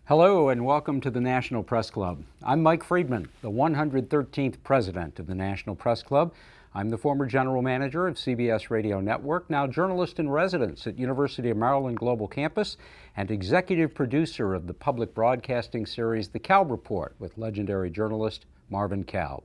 Hello and welcome to the National Press Club. I'm Mike Friedman, the 113th president of the National Press Club. I'm the former general manager of CBS Radio Network, now journalist in residence at University of Maryland Global Campus, and executive producer of the public broadcasting series The Kalb Report with legendary journalist Marvin Kalb.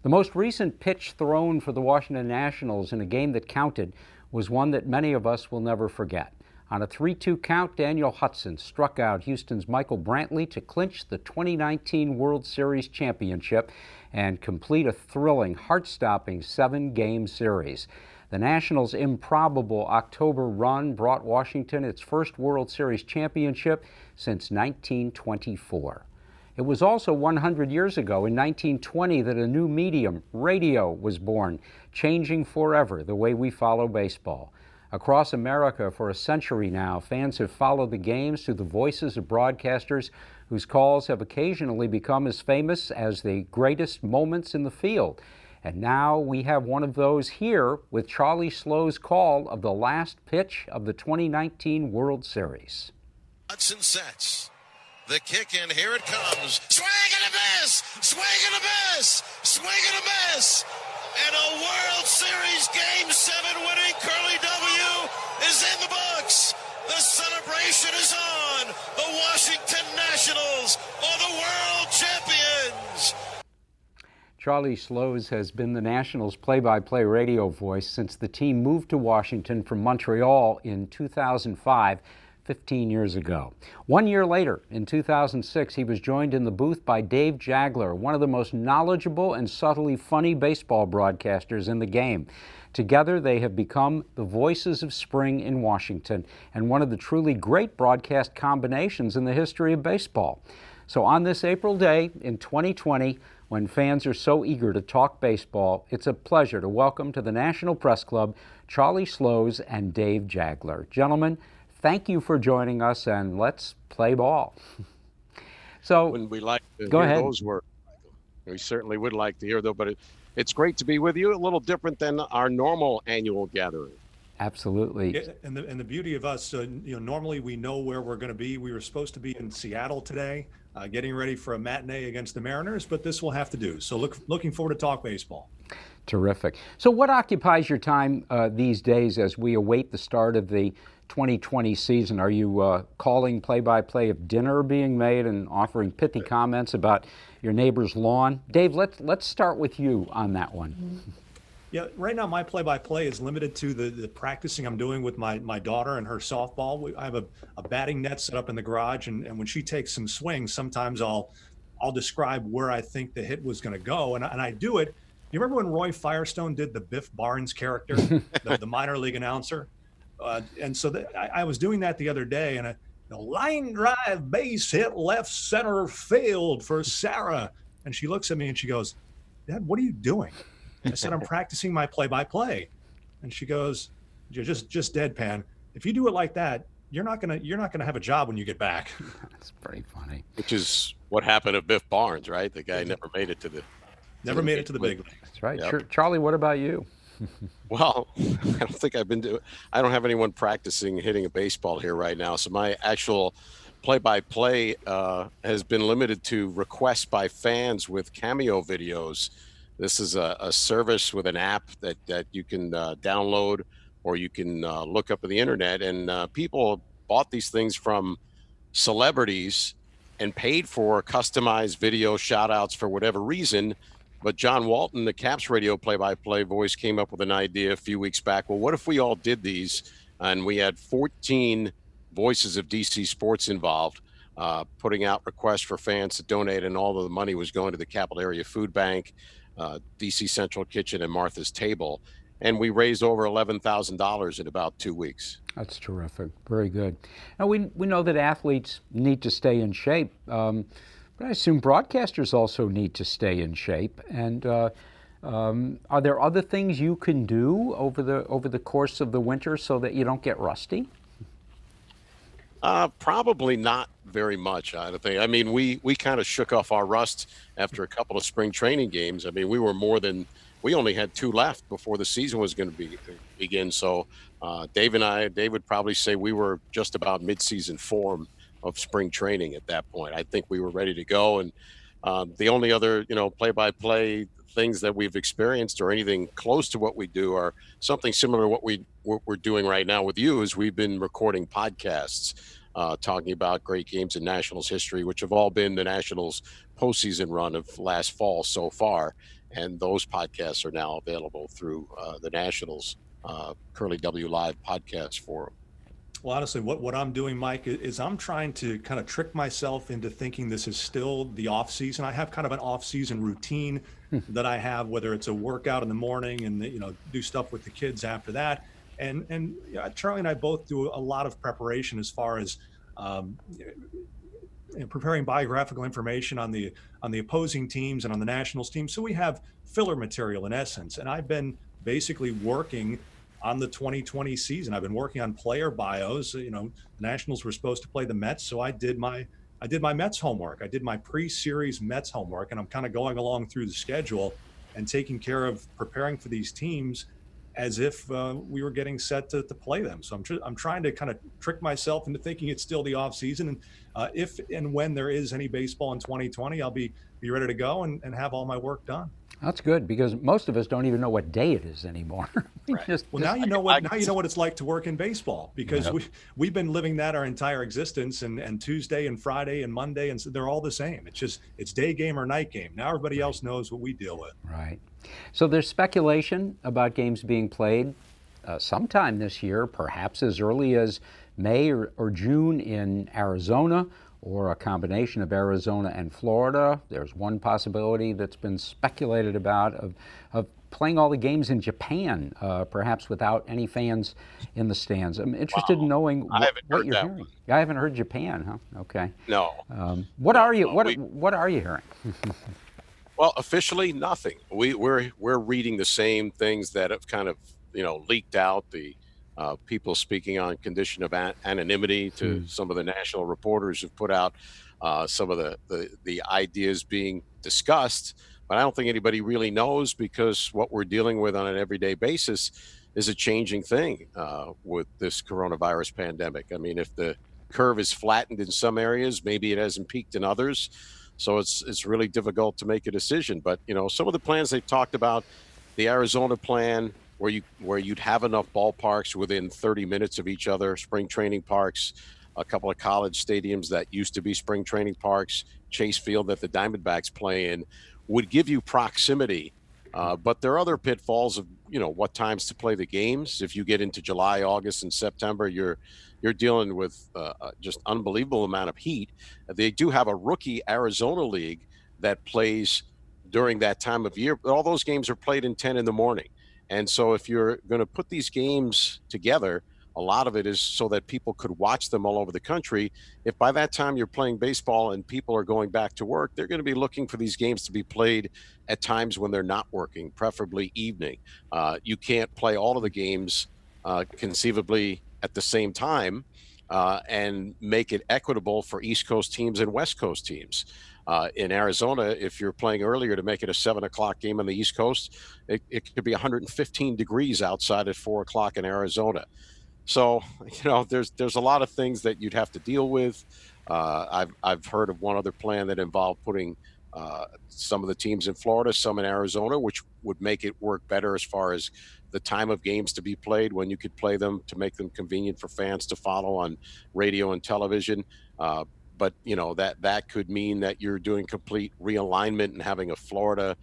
The most recent pitch thrown for the Washington Nationals in a game that counted was one that many of us will never forget. On a 3-2 count, Daniel Hudson struck out Houston's Michael Brantley to clinch the 2019 World Series championship and complete a thrilling, heart-stopping 7-game series. The Nationals' improbable October run brought Washington its first World Series championship since 1924. It was also 100 years ago, in 1920, that a new medium, radio, was born, changing forever the way we follow baseball. Across America for a century now, fans have followed the games through the voices of broadcasters whose calls have occasionally become as famous as the greatest moments in the field. And now we have one of those here with Charlie Slow's call of the last pitch of the 2019 World Series. Hudson sets. The kick, and here it comes. Swing and a miss! Swing and a miss! Swing and a miss! And a World Series Game 7 winning Curly W is in the books. The celebration is on. The Washington Nationals are the world champions. Charlie Slows has been the Nationals' play-by-play radio voice since the team moved to Washington from Montreal in 2005. 15 years ago. 1 year later, in 2006, he was joined in the booth by Dave Jageler, one of the most knowledgeable and subtly funny baseball broadcasters in the game. Together, they have become the voices of spring in Washington and one of the truly great broadcast combinations in the history of baseball. So on this April day in 2020, when fans are so eager to talk baseball, it's a pleasure to welcome to the National Press Club Charlie Slows and Dave Jageler. Gentlemen, thank you for joining us, and let's play ball. So, wouldn't we like to go hear ahead. Those words? We certainly would like to hear those, but it's great to be with you. A little different than our normal annual gathering. Absolutely. Yeah, and the beauty of us, normally we know where we're going to be. We were supposed to be in Seattle today, getting ready for a matinee against the Mariners, but this will have to do. So looking forward to talk baseball. Terrific. So what occupies your time these days as we await the start of the 2020 season? Are you calling play-by-play of dinner being made and offering pithy comments about your neighbor's lawn? Dave, let's start with you on that one. Yeah, right now my play-by-play is limited to the practicing I'm doing with my daughter and her softball. I have a batting net set up in the garage, and when she takes some swings, sometimes I'll describe where I think the hit was going to go, and I do it. You remember when Roy Firestone did the Biff Barnes character, the minor league announcer? And so I was doing that the other day, and a line drive base hit left center field for Sarah. And she looks at me and she goes, "Dad, what are you doing?" I said, "I'm practicing my play-by-play." And she goes, "You're just deadpan. If you do it like that, you're not gonna have a job when you get back." That's pretty funny. Which is what happened to Biff Barnes, right? The guy never made it to the Never made it to the big league. That's right. Yep. Charlie, what about you? Well, I don't think I don't have anyone practicing hitting a baseball here right now. So my actual play-by-play has been limited to requests by fans with cameo videos. This is a service with an app that you can download, or you can look up on the internet. And people bought these things from celebrities and paid for customized video shout outs for whatever reason. But John Walton, the Caps radio play-by-play voice, came up with an idea a few weeks back. Well, what if we all did these and we had 14 voices of DC sports involved, putting out requests for fans to donate, and all of the money was going to the Capital Area Food Bank, DC Central Kitchen, and Martha's Table. And we raised over $11,000 in about 2 weeks. That's terrific. Very good. Now, we know that athletes need to stay in shape, but I assume broadcasters also need to stay in shape. And are there other things you can do over the course of the winter so that you don't get rusty? Probably not very much, I don't think. I mean, we kind of shook off our rust after a couple of spring training games. I mean, we only had 2 left before the season was going to begin. So Dave would probably say we were just about mid-season form of spring training at that point. I think we were ready to go. And the only other, play-by-play things that we've experienced or anything close to what we do are something similar to what we're doing right now with you, is we've been recording podcasts talking about great games in Nationals history, which have all been the Nationals postseason run of last fall so far. And those podcasts are now available through the Nationals Curly W Live podcast forum. Well, honestly, what I'm doing, Mike, is I'm trying to kind of trick myself into thinking this is still the off season. I have kind of an off season routine that I have, whether it's a workout in the morning and do stuff with the kids after that. And Charlie and I both do a lot of preparation as far as preparing biographical information on the opposing teams and on the Nationals team. So we have filler material in essence. And I've been basically working on the 2020 season. I've been working on player bios. The Nationals were supposed to play the Mets, so I did my Mets homework. I did my pre-series Mets homework, and I'm kind of going along through the schedule and taking care of preparing for these teams as if we were getting set to play them. So I'm trying to kind of trick myself into thinking it's still the off season. And if and when there is any baseball in 2020, I'll be ready to go and have all my work done. That's good, because most of us don't even know what day it is anymore. Now you know what it's like to work in baseball, because we've been living that our entire existence, and Tuesday and Friday and Monday, and so they're all the same. It's day game or night game. Now everybody else knows what we deal with. Right. So there's speculation about games being played sometime this year, perhaps as early as May or June in Arizona, or a combination of Arizona and Florida. There's one possibility that's been speculated about of playing all the games in Japan, perhaps without any fans in the stands. I'm interested in knowing what you're hearing. I haven't heard Japan, huh? Okay. No. What are you hearing? Well, officially, nothing. We're reading the same things that have kind of leaked out. The people speaking on condition of anonymity to some of the national reporters who've put out some of the ideas being discussed. But I don't think anybody really knows, because what we're dealing with on an everyday basis is a changing thing with this coronavirus pandemic. I mean, if the curve is flattened in some areas, maybe it hasn't peaked in others. So it's really difficult to make a decision. But, some of the plans they've talked about, the Arizona plan, where you'd have enough ballparks within 30 minutes of each other, spring training parks, a couple of college stadiums that used to be spring training parks, Chase Field that the Diamondbacks play in, would give you proximity. But there are other pitfalls of what times to play the games. If you get into July, August, and September, you're dealing with just unbelievable amount of heat. They do have a rookie Arizona league that plays during that time of year, but all those games are played in 10 in the morning. And so if you're going to put these games together, a lot of it is so that people could watch them all over the country. If by that time you're playing baseball and people are going back to work, they're going to be looking for these games to be played at times when they're not working, preferably evening. You can't play all of the games conceivably at the same time and make it equitable for East Coast teams and West Coast teams. In Arizona, if you're playing earlier to make it a 7 o'clock game on the East Coast, it could be 115 degrees outside at 4 o'clock in Arizona. So, there's a lot of things that you'd have to deal with. I've heard of one other plan that involved putting some of the teams in Florida, some in Arizona, which would make it work better as far as the time of games to be played, when you could play them, to make them convenient for fans to follow on radio and television. But that could mean that you're doing complete realignment and having a Florida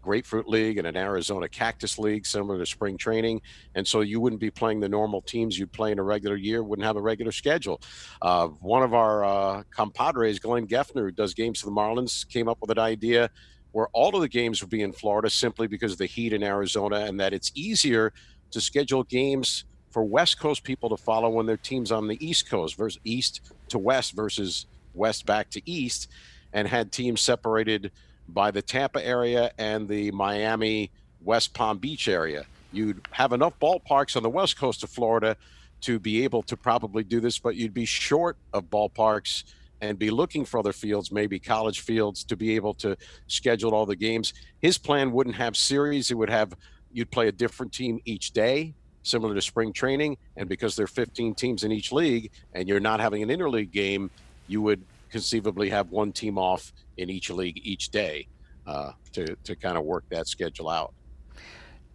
Grapefruit League and an Arizona Cactus League, similar to spring training. And so you wouldn't be playing the normal teams you'd play in a regular year, wouldn't have a regular schedule. One of our compadres, Glenn Geffner, who does games for the Marlins, came up with an idea where all of the games would be in Florida simply because of the heat in Arizona, and that it's easier to schedule games for West Coast people to follow when their team's on the East Coast, versus East to West versus West back to East, and had teams separated by the Tampa area and the Miami, West Palm Beach area. You'd have enough ballparks on the West Coast of Florida to be able to probably do this, but you'd be short of ballparks and be looking for other fields, maybe college fields, to be able to schedule all the games. His plan wouldn't have series. It would have, you'd play a different team each day, similar to spring training. And because there are 15 teams in each league and you're not having an interleague game, you would conceivably have one team off in each league each day to kind of work that schedule out.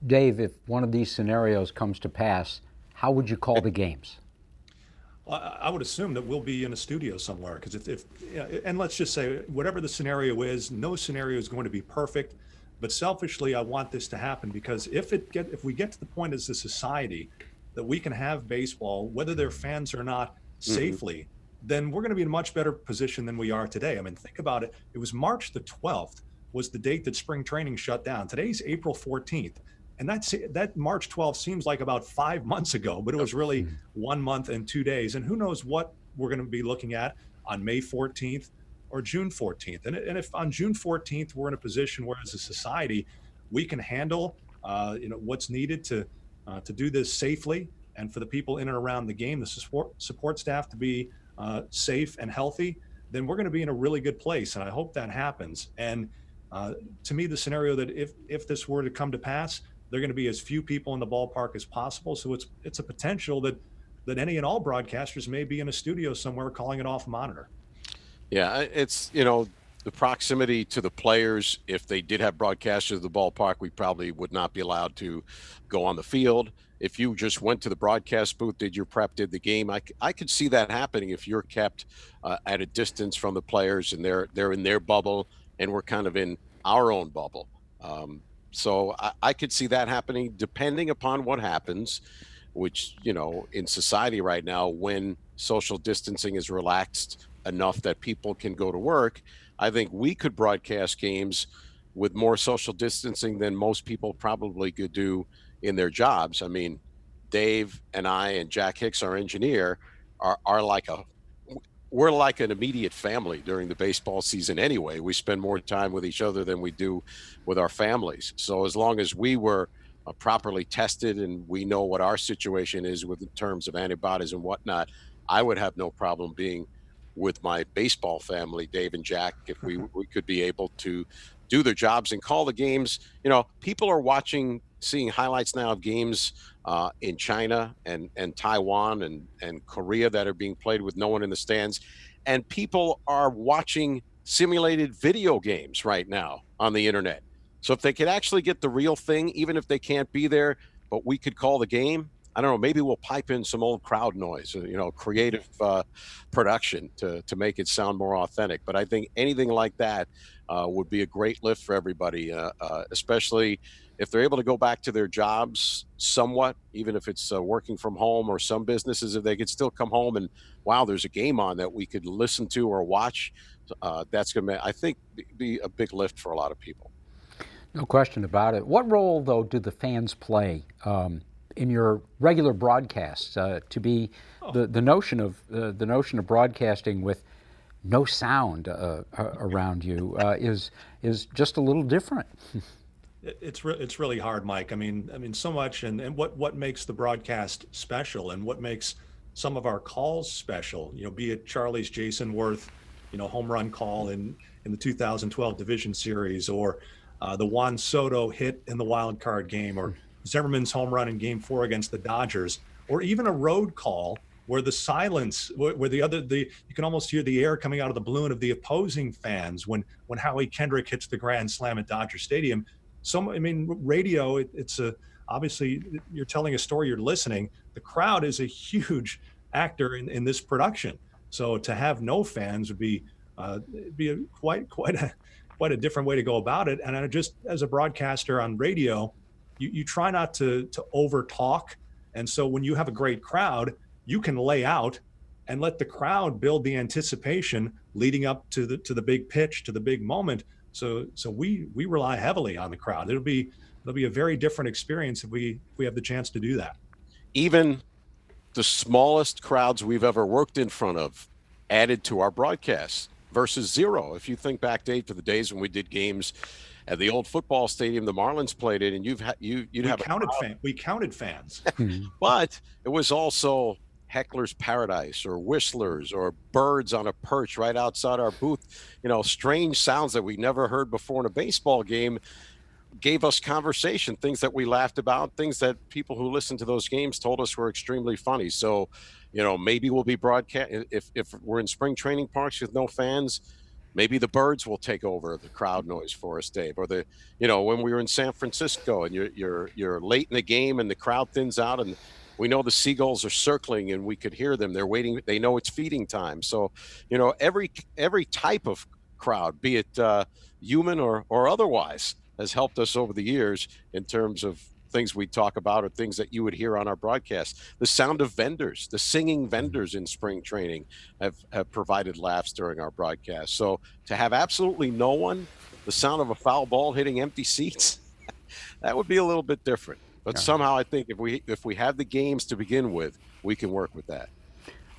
Dave, if one of these scenarios comes to pass, how would you call the games? Well, I would assume that we'll be in a studio somewhere, because and let's just say whatever the scenario is, no scenario is going to be perfect. But selfishly, I want this to happen, because if we get to the point as a society that we can have baseball, whether they're fans or not, safely, then we're going to be in a much better position than we are today. I mean, think about it. It was March the 12th was the date that spring training shut down. Today's April 14th. And that March 12th seems like about 5 months ago, but it was really 1 month and 2 days. And who knows what we're going to be looking at on May 14th or June 14th. And if on June 14th, we're in a position where as a society, we can handle what's needed to do this safely, and for the people in and around the game, the support staff to be safe and healthy, then we're going to be in a really good place. And I hope that happens. And to me, the scenario that if this were to come to pass, they're going to be as few people in the ballpark as possible. So it's a potential that any and all broadcasters may be in a studio somewhere calling it off monitor. Yeah, it's, the proximity to the players. If they did have broadcasters at the ballpark, we probably would not be allowed to go on the field. If you just went to the broadcast booth, did your prep, did the game, I could see that happening if you're kept at a distance from the players and they're in their bubble and we're kind of in our own bubble. So I could see that happening, depending upon what happens, which, in society right now, when social distancing is relaxed enough that people can go to work, I think we could broadcast games with more social distancing than most people probably could do in their jobs. I mean, Dave and I and Jack Hicks, our engineer, we're like an immediate family during the baseball season anyway. We spend more time with each other than we do with our families. So as long as we were properly tested and we know what our situation is in terms of antibodies and whatnot, I would have no problem being with my baseball family, Dave and Jack, if we could be able to do their jobs and call the games. People are seeing highlights now of games in China and Taiwan and Korea that are being played with no one in the stands. And people are watching simulated video games right now on the internet. So if they could actually get the real thing, even if they can't be there, but we could call the game, I don't know, maybe we'll pipe in some old crowd noise, creative production to make it sound more authentic. But I think anything like that would be a great lift for everybody, especially if they're able to go back to their jobs somewhat, even if it's working from home, or some businesses, if they could still come home and, wow, there's a game on that we could listen to or watch, that's going to, I think, be a big lift for a lot of people. No question about it. What role, though, do the fans play in your regular broadcasts? To be the notion of broadcasting with no sound around you is just a little different. It's really hard, Mike. I mean, so much, and what makes the broadcast special, and what makes some of our calls special. Be it Charlie's Jason Worth, home run call in the 2012 Division Series, or the Juan Soto hit in the wild card game, or Zimmerman's home run in Game 4 against the Dodgers, or even a road call where the silence, where you can almost hear the air coming out of the balloon of the opposing fans when Howie Kendrick hits the grand slam at Dodger Stadium. Radio, it's obviously you're telling a story, you're listening. The crowd is a huge actor in this production. So to have no fans would be quite a different way to go about it. And I just, as a broadcaster on radio, you try not to over talk. And so when you have a great crowd, you can lay out and let the crowd build the anticipation leading up to the big pitch, to the big moment. So we rely heavily on the crowd. It'll be a very different experience if we have the chance to do that. Even the smallest crowds we've ever worked in front of added to our broadcasts versus zero. If you think back, Dave, to the days when we did games at the old football stadium the Marlins played in, and we counted fans. But it was also Heckler's Paradise, or whistlers, or birds on a perch right outside our booth. Strange sounds that we never heard before in a baseball game gave us conversation, things that we laughed about, things that people who listened to those games told us were extremely funny. So, maybe we'll be broadcast if we're in spring training parks with no fans. Maybe the birds will take over the crowd noise for us, Dave. Or when we were in San Francisco and you're late in the game and the crowd thins out, and we know the seagulls are circling and we could hear them. They're waiting. They know it's feeding time. So, every type of crowd, be it human or otherwise, has helped us over the years in terms of things we talk about or things that you would hear on our broadcast. The sound of vendors, the singing vendors in spring training have provided laughs during our broadcast. So to have absolutely no one, the sound of a foul ball hitting empty seats, that would be a little bit different. But somehow I think if we have the games to begin with, we can work with that.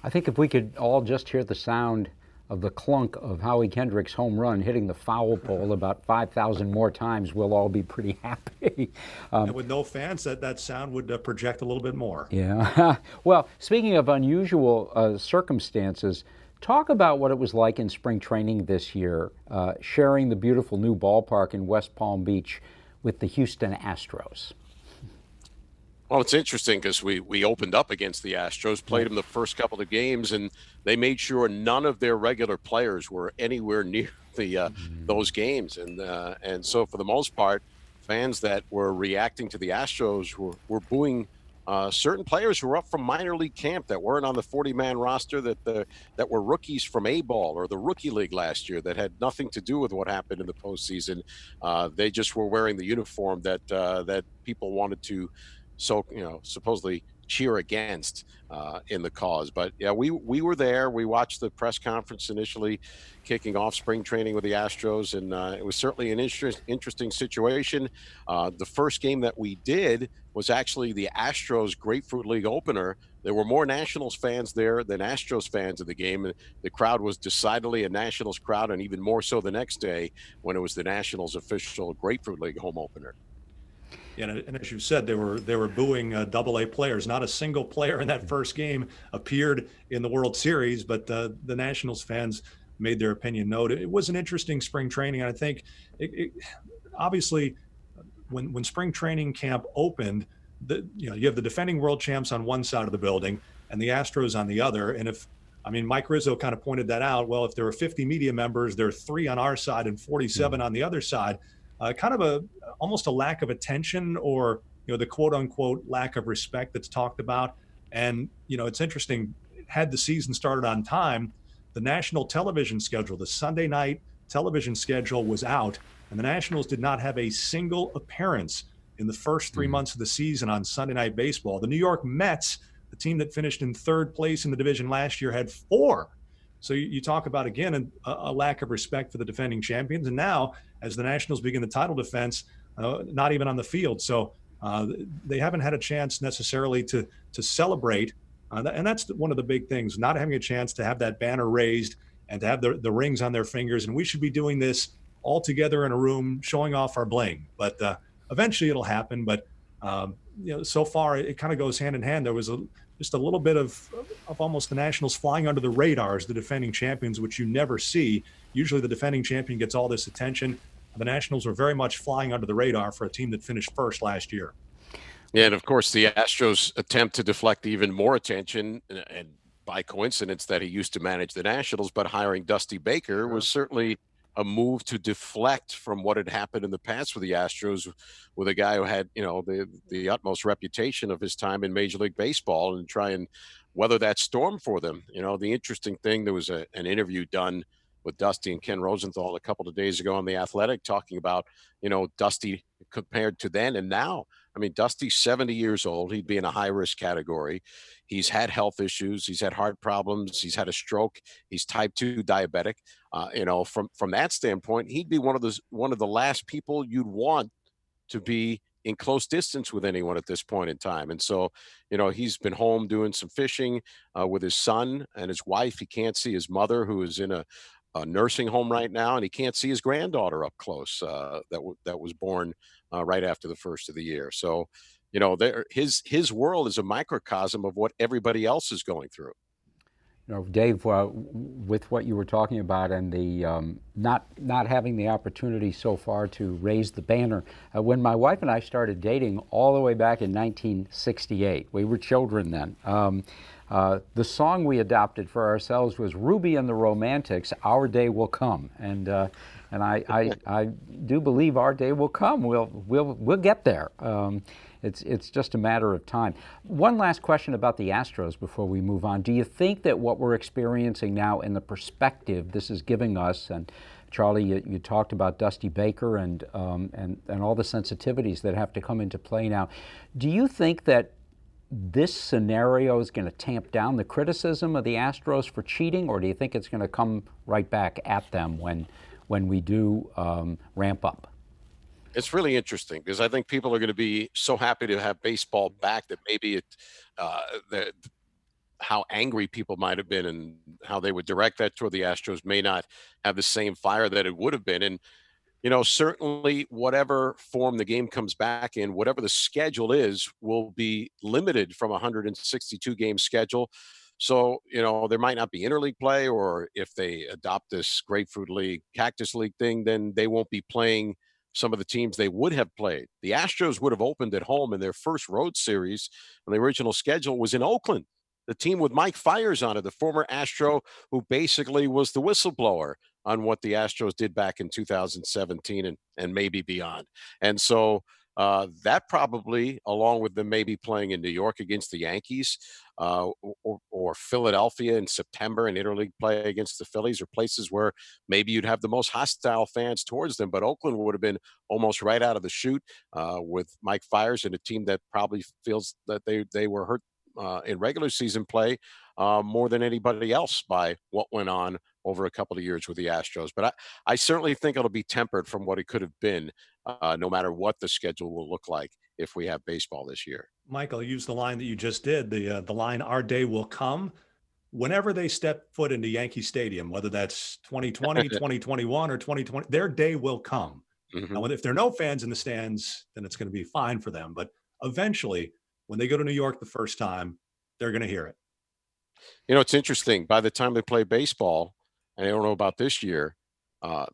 I think if we could all just hear the sound of the clunk of Howie Kendrick's home run hitting the foul pole about 5,000 more times, we'll all be pretty happy. And with no fans, that sound would project a little bit more. Yeah. Well, speaking of unusual circumstances, talk about what it was like in spring training this year, sharing the beautiful new ballpark in West Palm Beach with the Houston Astros. Well, it's interesting because we opened up against the Astros, played them the first couple of games, and they made sure none of their regular players were anywhere near those games. And so for the most part, fans that were reacting to the Astros were booing certain players who were up from minor league camp that weren't on the 40-man roster, that were rookies from A-ball or the rookie league last year that had nothing to do with what happened in the postseason. They just were wearing the uniform that people wanted to supposedly cheer against in the cause. But yeah, we were there. We watched the press conference initially kicking off spring training with the Astros, and it was certainly an interesting situation. The first game that we did was actually the Astros Grapefruit League opener. There were more Nationals fans there than Astros fans at the game, and the crowd was decidedly a Nationals crowd, and even more so the next day when it was the Nationals official Grapefruit League home opener. Yeah, and as you said, they were booing AA players. Not a single player in that first game appeared in the World Series, but the Nationals fans made their opinion known. It was an interesting spring training, and I think obviously when spring training camp opened, you have the defending world champs on one side of the building and the Astros on the other. And Mike Rizzo kind of pointed that out. Well, if there are 50 media members, there are 3 on our side and 47 on the other side. Kind of almost a lack of attention, or the quote unquote lack of respect that's talked about. And it's interesting, had the season started on time, the national television schedule, the Sunday night television schedule was out, and the Nationals did not have a single appearance in the first 3 months of the season on Sunday Night Baseball. The New York Mets, the team that finished in third place in the division last year, had 4. So you talk about, again, a lack of respect for the defending champions. And now, as the Nationals begin the title defense, not even on the field. So they haven't had a chance necessarily to celebrate. And that's one of the big things, not having a chance to have that banner raised and to have the rings on their fingers. And we should be doing this all together in a room, showing off our bling. But eventually it'll happen. But so far it kind of goes hand in hand. There was just a little bit of almost the Nationals flying under the radar as the defending champions, which you never see. Usually the defending champion gets all this attention. The Nationals were very much flying under the radar for a team that finished first last year. Yeah, and of course, the Astros attempt to deflect even more attention, and by coincidence that he used to manage the Nationals, but hiring Dusty Baker was certainly a move to deflect from what had happened in the past with the Astros, with a guy who had, the utmost reputation of his time in Major League Baseball, and try and weather that storm for them. The interesting thing, there was an interview done with Dusty and Ken Rosenthal a couple of days ago on The Athletic, talking about, Dusty compared to then and now. I mean, Dusty's 70 years old. He'd be in a high-risk category. He's had health issues. He's had heart problems. He's had a stroke. He's type 2 diabetic. From that standpoint, he'd be one of the last people you'd want to be in close distance with anyone at this point in time. And so, he's been home doing some fishing with his son and his wife. He can't see his mother, who is in a nursing home right now, and he can't see his granddaughter up close that was born right after the first of the year. So, his world is a microcosm of what everybody else is going through. Dave, with what you were talking about and the not having the opportunity so far to raise the banner, when my wife and I started dating all the way back in 1968, we were children then. The song we adopted for ourselves was Ruby and the Romantics, Our Day Will Come. And I do believe our day will come. We'll get there. It's just a matter of time. One last question about the Astros before we move on. Do you think that what we're experiencing now in the perspective this is giving us, and Charlie, you talked about Dusty Baker and all the sensitivities that have to come into play now. Do you think that this scenario is going to tamp down the criticism of the Astros for cheating, or do you think it's going to come right back at them when we do ramp up? It's really interesting because I think people are going to be so happy to have baseball back that maybe how angry people might have been and how they would direct that toward the Astros may not have the same fire that it would have been. And, certainly whatever form the game comes back in, whatever the schedule is, will be limited from a 162 game schedule. So, there might not be interleague play, or if they adopt this Grapefruit League, Cactus League thing, then they won't be playing some of the teams they would have played. The Astros would have opened at home in their first road series on the original schedule was in Oakland, the team with Mike Fiers on it, the former Astro who basically was the whistleblower on what the Astros did back in 2017 and maybe beyond. And so that probably, along with them maybe playing in New York against the Yankees or Philadelphia in September and interleague play against the Phillies, are places where maybe you'd have the most hostile fans towards them. But Oakland would have been almost right out of the chute with Mike Fiers and a team that probably feels that they were hurt in regular season play more than anybody else by what went on over a couple of years with the Astros. But I certainly think it'll be tempered from what it could have been, no matter what the schedule will look like if we have baseball this year. Michael, use the line that you just did, the line, our day will come. Whenever they step foot into Yankee Stadium, whether that's 2020, 2021, or 2020, their day will come. Mm-hmm. Now, if there are no fans in the stands, then it's going to be fine for them. But eventually, when they go to New York the first time, they're going to hear it. It's interesting. By the time they play baseball, and I don't know about this year,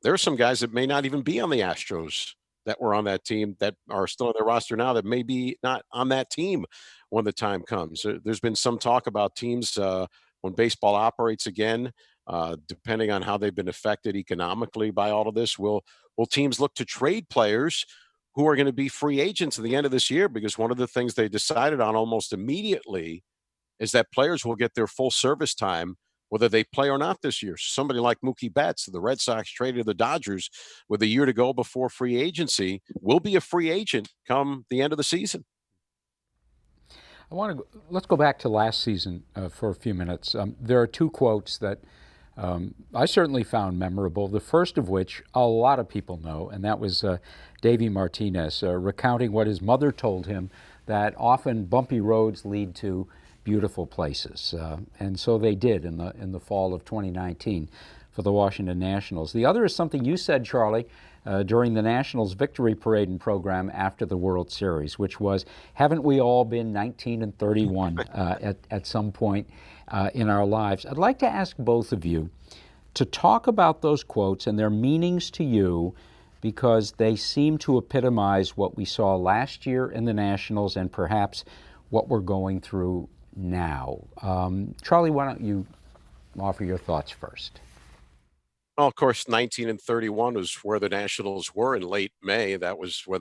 there are some guys that may not even be on the Astros that were on that team that are still on their roster now that may be not on that team when the time comes. There's been some talk about teams when baseball operates again, depending on how they've been affected economically by all of this, will teams look to trade players who are going to be free agents at the end of this year? Because one of the things they decided on almost immediately is that players will get their full service time whether they play or not this year. Somebody like Mookie Betts, the Red Sox traded the Dodgers with a year to go before free agency, will be a free agent come the end of the season. Let's go back to last season for a few minutes. There are two quotes that I certainly found memorable. The first of which a lot of people know, and that was Davey Martinez recounting what his mother told him, that often bumpy roads lead to beautiful places, and so they did in the fall of 2019 for the Washington Nationals. The other is something you said, Charlie, during the Nationals victory parade and program after the World Series, which was, haven't we all been 19 and 31 at some point in our lives? I'd like to ask both of you to talk about those quotes and their meanings to you, because they seem to epitomize what we saw last year in the Nationals and perhaps what we're going through now. Charlie, why don't you offer your thoughts first? Well, of course, 19 and 31 was where the Nationals were in late May. That was where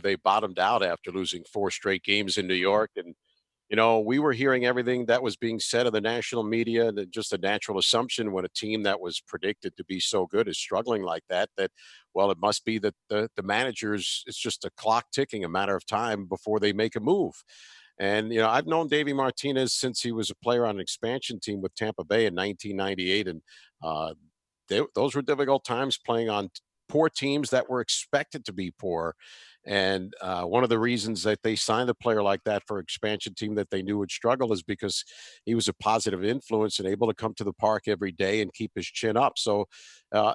they bottomed out after losing 4 straight games in New York. And we were hearing everything that was being said in the national media, and just a natural assumption when a team that was predicted to be so good is struggling like that, well, it must be that the managers, it's just a clock ticking, a matter of time before they make a move. And, I've known Davey Martinez since he was a player on an expansion team with Tampa Bay in 1998. And uh, those were difficult times playing on poor teams that were expected to be poor. And one of the reasons that they signed a player like that for expansion team that they knew would struggle is because he was a positive influence and able to come to the park every day and keep his chin up. So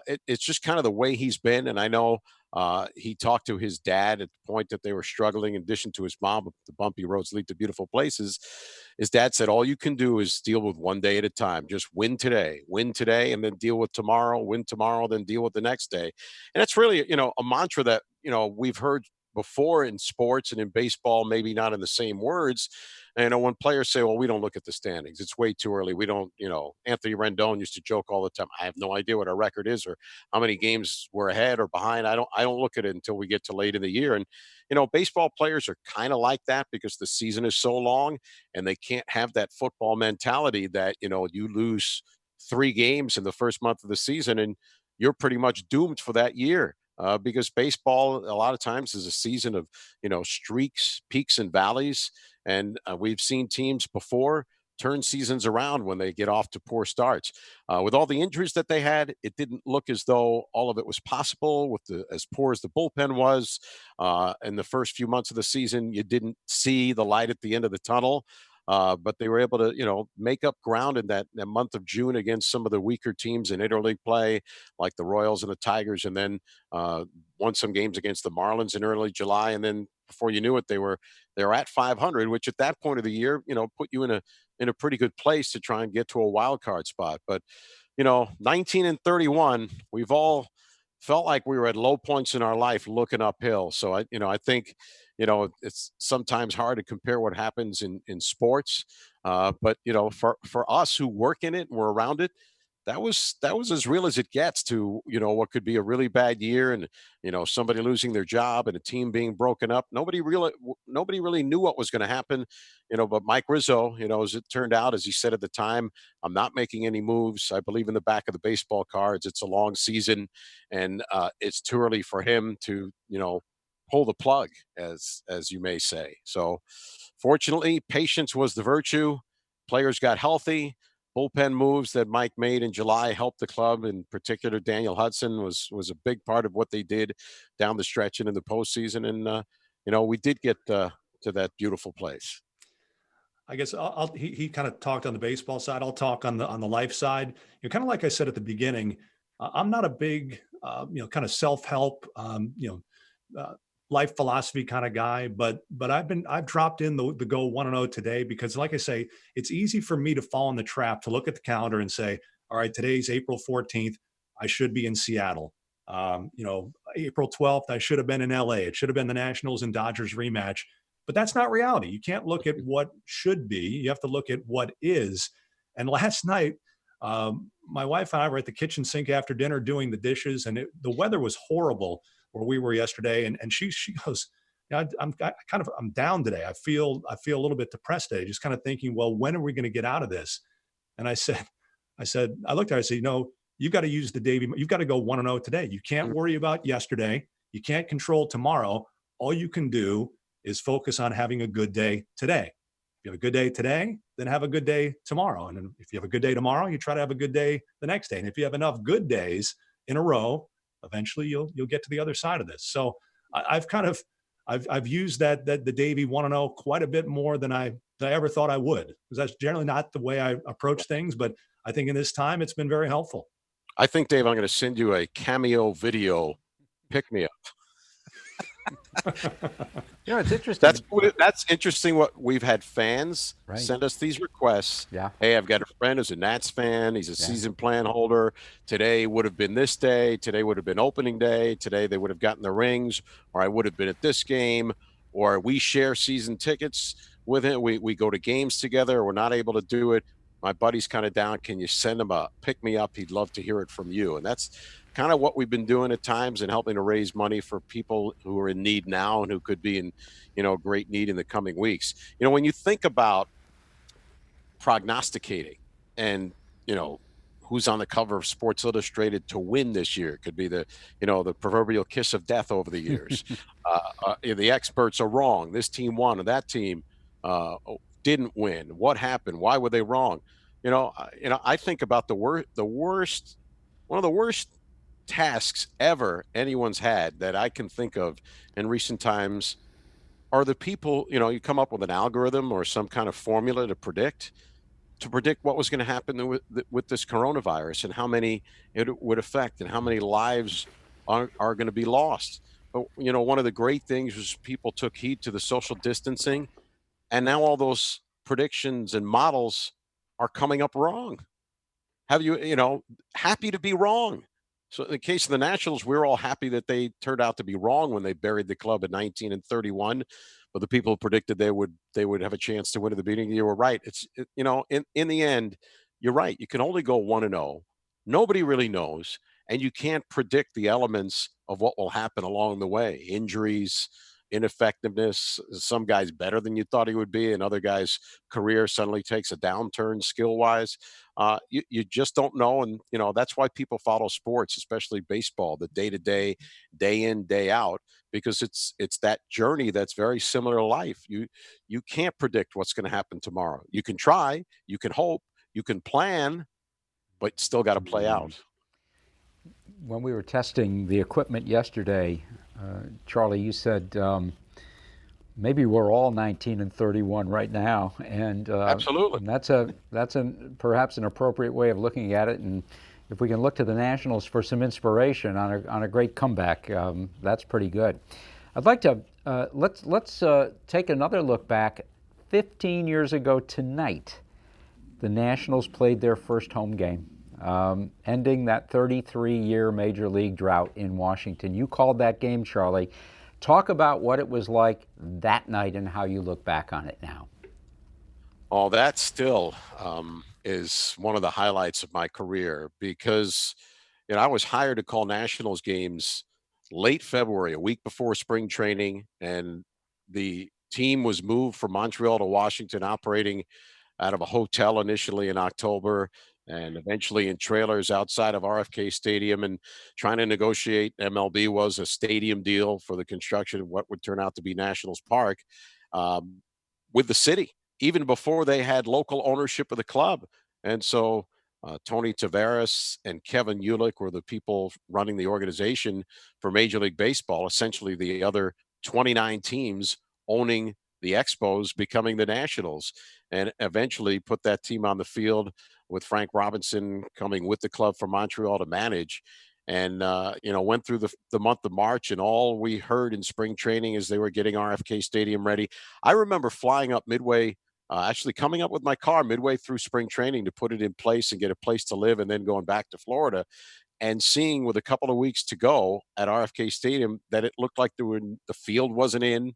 it's just kind of the way he's been. And I know he talked to his dad at the point that they were struggling, in addition to his mom, the bumpy roads lead to beautiful places. His dad said, all you can do is deal with one day at a time. Just win today, and then deal with tomorrow, win tomorrow, then deal with the next day. And that's really, a mantra that, we've heard before in sports and in baseball, maybe not in the same words. And when players say, well, we don't look at the standings, it's way too early. We don't, Anthony Rendon used to joke all the time, I have no idea what our record is or how many games we're ahead or behind. I don't look at it until we get to late in the year. And, baseball players are kind of like that because the season is so long and they can't have that football mentality that, you lose 3 games in the first month of the season and you're pretty much doomed for that year. Because baseball a lot of times is a season of streaks, peaks and valleys, and we've seen teams before turn seasons around when they get off to poor starts. With all the injuries that they had, it didn't look as though all of it was possible. With as poor as the bullpen was in the first few months of the season, you didn't see the light at the end of the tunnel. But they were able to, make up ground in that month of June against some of the weaker teams in interleague play, like the Royals and the Tigers, and then won some games against the Marlins in early July. And then before you knew it, they were at 500, which at that point of the year, put you in a pretty good place to try and get to a wild card spot. But 19 and 31, we've all felt like we were at low points in our life looking uphill. So I think, it's sometimes hard to compare what happens in sports. But for us who work in it and we're around it, that was as real as it gets to, what could be a really bad year and, somebody losing their job and a team being broken up. Nobody really knew what was going to happen, but Mike Rizzo, as it turned out, as he said at the time, I'm not making any moves. I believe in the back of the baseball cards. It's a long season and it's too early for him to, pull the plug, as you may say. So fortunately, patience was the virtue. Players got healthy. Bullpen moves that Mike made in July helped the club. In particular, Daniel Hudson was a big part of what they did down the stretch and in the postseason. And we did get to that beautiful place. I guess he kind of talked on the baseball side. I'll talk on the life side. Kind of like I said at the beginning, I'm not a big, kind of self-help, life philosophy kind of guy, but I've dropped in the go 1-0 today because, like I say, it's easy for me to fall in the trap to look at the calendar and say, all right, today's April 14th. I should be in Seattle. April 12th, I should have been in LA. It should have been the Nationals and Dodgers rematch. But that's not reality. You can't look at what should be. You have to look at what is. And last night, my wife and I were at the kitchen sink after dinner doing the dishes, and the weather was horrible where we were yesterday. And she goes, I'm down today. I feel a little bit depressed today, just kind of thinking, well, when are we going to get out of this? And I said, I looked at her, I said, you've got to use the Davey, you've got to go 1-0 today. You can't worry about yesterday. You can't control tomorrow. All you can do is focus on having a good day today. If you have a good day today, then have a good day tomorrow. And then if you have a good day tomorrow, you try to have a good day the next day. And if you have enough good days in a row, eventually you'll get to the other side of this. So I've used that the Davey 1-0 quite a bit more than I ever thought I would, because that's generally not the way I approach things. But I think in this time, it's been very helpful. I think, Dave, I'm going to send you a cameo video pick me up. It's interesting. That's interesting. What we've had fans send us these requests. Yeah. Hey, I've got a friend who's a Nats fan. He's a season plan holder. Today would have been this day. Today would have been opening day. Today they would have gotten the rings, or I would have been at this game, or we share season tickets with him. We go to games together. We're not able to do it. My buddy's kind of down. Can you send him a pick me up? He'd love to hear it from you. And that's kind of what we've been doing at times, and helping to raise money for people who are in need now and who could be in, great need in the coming weeks. When you think about prognosticating and, who's on the cover of Sports Illustrated to win this year, it could be the proverbial kiss of death over the years. The experts are wrong. This team won, or that team didn't win. What happened? Why were they wrong? I think about one of the worst tasks ever anyone's had that I can think of in recent times are the people, you come up with an algorithm or some kind of formula to predict what was going to happen with this coronavirus, and how many it would affect, and how many lives are going to be lost. But, one of the great things was people took heed to the social distancing, and now all those predictions and models are coming up wrong. Have you, happy to be wrong. So in the case of the Nationals, we're all happy that they turned out to be wrong when they buried the club at 19-31. But the people who predicted they would have a chance to win at the beginning of the year were right. In the end, you're right. You can only go 1-0. Nobody really knows, and you can't predict the elements of what will happen along the way. Injuries, ineffectiveness. Some guys better than you thought he would be, and other guys' career suddenly takes a downturn skill-wise. You just don't know, and that's why people follow sports, especially baseball, the day-to-day, day in, day out, because it's that journey that's very similar to life. You can't predict what's going to happen tomorrow. You can try, you can hope, you can plan, but still got to play out. When we were testing the equipment yesterday, Charlie, you said maybe we're all 19-31 right now, and absolutely, and that's perhaps an appropriate way of looking at it. And if we can look to the Nationals for some inspiration on a great comeback, that's pretty good. I'd like to let's take another look back. 15 years ago tonight, the Nationals played their first home game, ending that 33-year Major League drought in Washington. You called that game, Charlie. Talk about what it was like that night and how you look back on it now. Oh, that still is one of the highlights of my career, because I was hired to call Nationals games late February, a week before spring training, and the team was moved from Montreal to Washington, operating out of a hotel initially in October, and eventually in trailers outside of RFK Stadium, and trying to negotiate. MLB was a stadium deal for the construction of what would turn out to be Nationals Park, with the city, even before they had local ownership of the club. And so Tony Tavares and Kevin Ulick were the people running the organization for Major League Baseball, essentially the other 29 teams owning the Expos, becoming the Nationals, and eventually put that team on the field with Frank Robinson coming with the club from Montreal to manage. And, went through the month of March, and all we heard in spring training is they were getting RFK Stadium ready. I remember flying up midway, actually coming up with my car midway through spring training to put it in place and get a place to live, and then going back to Florida, and seeing with a couple of weeks to go at RFK Stadium that it looked like the field wasn't in.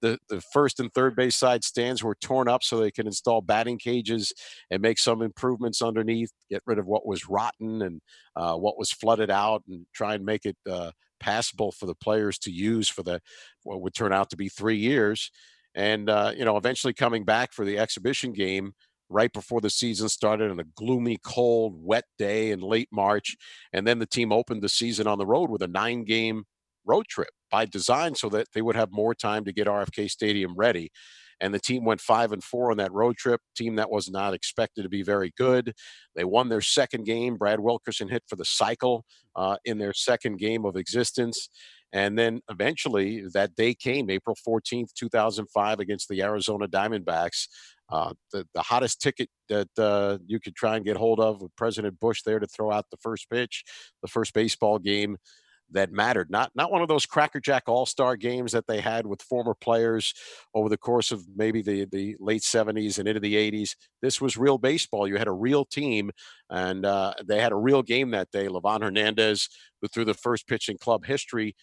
the first and third base side stands were torn up so they can install batting cages and make some improvements underneath, get rid of what was rotten and what was flooded out, and try and make it passable for the players to use for what would turn out to be 3 years. And, eventually coming back for the exhibition game right before the season started on a gloomy, cold, wet day in late March. And then the team opened the season on the road with a 9-game road trip by design so that they would have more time to get RFK Stadium ready. And the team went 5-4 on that road trip, team that was not expected to be very good. They won their second game. Brad Wilkerson hit for the cycle in their second game of existence. And then eventually that day came, April 14th, 2005, against the Arizona Diamondbacks. The hottest ticket that you could try and get hold of with President Bush there to throw out the first pitch, the first baseball game that mattered. Not one of those crackerjack all-star games that they had with former players over the course of maybe the late 70s and into the 80s. This was real baseball. You had a real team, and they had a real game that day. Livan Hernandez, who threw the first pitch in club history